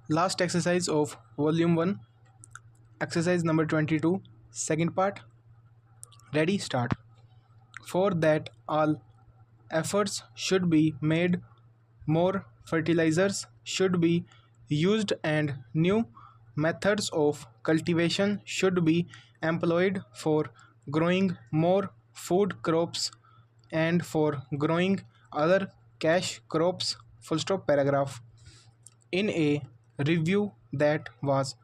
Last exercise of volume 1, exercise number 22, second part. Ready, start. For that, all efforts should be made, more fertilizers should be used, and new methods of cultivation should be employed for growing more food crops and for growing other cash crops. Full stop paragraph. In a review that was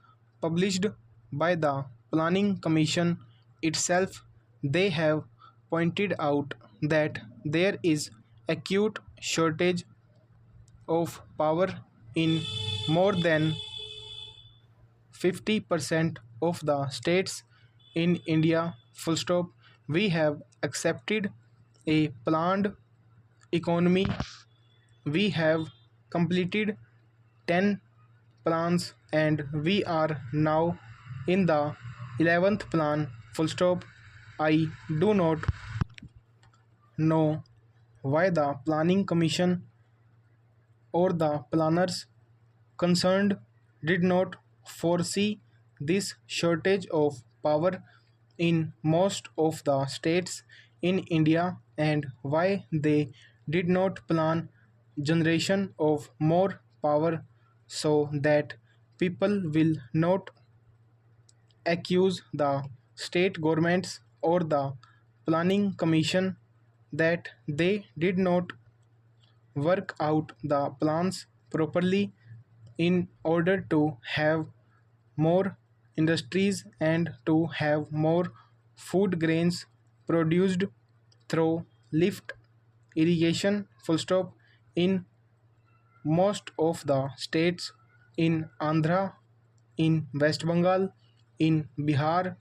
published by the Planning Commission itself, they have pointed out that there is acute shortage of power in more than 50% of the states in India. Full stop. We have accepted a planned economy. We have completed 10 plans and we are now in the 11th plan. Full stop. I do not know why the Planning Commission or the planners concerned did not foresee this shortage of power in most of the states in India and why they did not plan generation of more power so that people will not accuse the state governments or the planning commission that they did not work out the plans properly in order to have more industries and to have more food grains produced through lift irrigation. Full stop. In most of the states in Andhra, in West Bengal, in Bihar,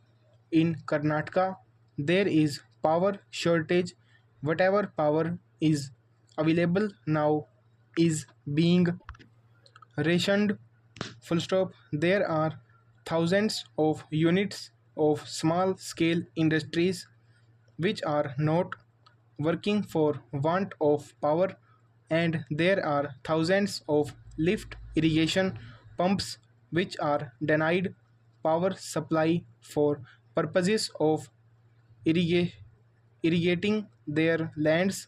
in Karnataka, there is power shortage. Whatever power is available now is being rationed. Full stop. There are thousands of units of small scale industries which are not working for want of power, and there are thousands of lift irrigation pumps which are denied power supply for purposes of irriga- irrigating their lands,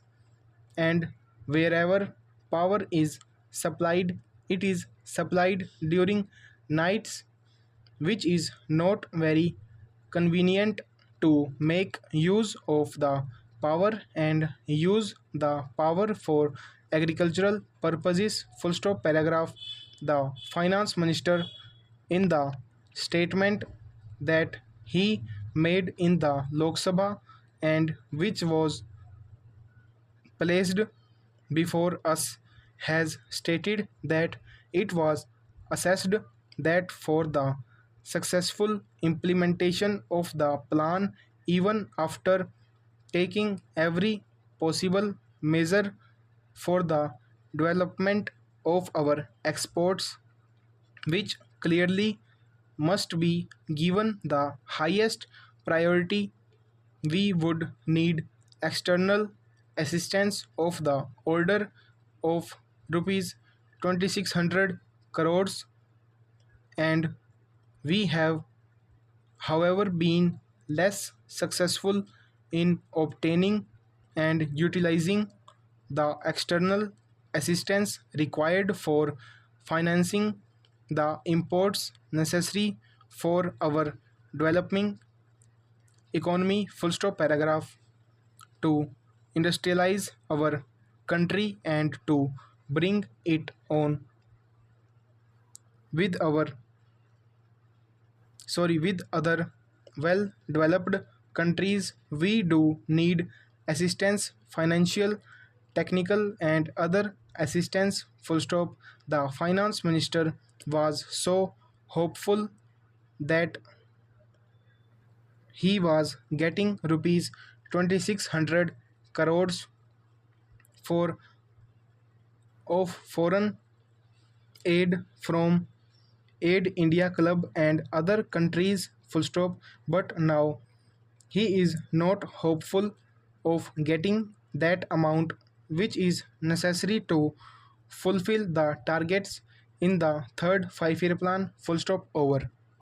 and wherever power is supplied, it is supplied during nights, which is not very convenient to make use of the power and use the power for agricultural purposes. Full stop paragraph. The finance minister, in the statement that he made in the Lok Sabha and which was placed before us, has stated that it was assessed that for the successful implementation of the plan, even after taking every possible measure for the development of our exports, which clearly must be given the highest priority, we would need external assistance of the order of rupees 2600 crores, and we have however been less successful in obtaining and utilizing the external assistance required for financing the imports necessary for our developing economy. Full stop paragraph. To industrialize our country and to bring it on with our with other well developed countries, we do need assistance, financial, technical and other assistance. Full stop. The finance minister was so hopeful that he was getting rupees 2600 crores for of foreign aid from Aid India Club and other countries. Full stop. But now he is not hopeful of getting that amount which is necessary to fulfill the targets in the third 5-year plan, full stop, over.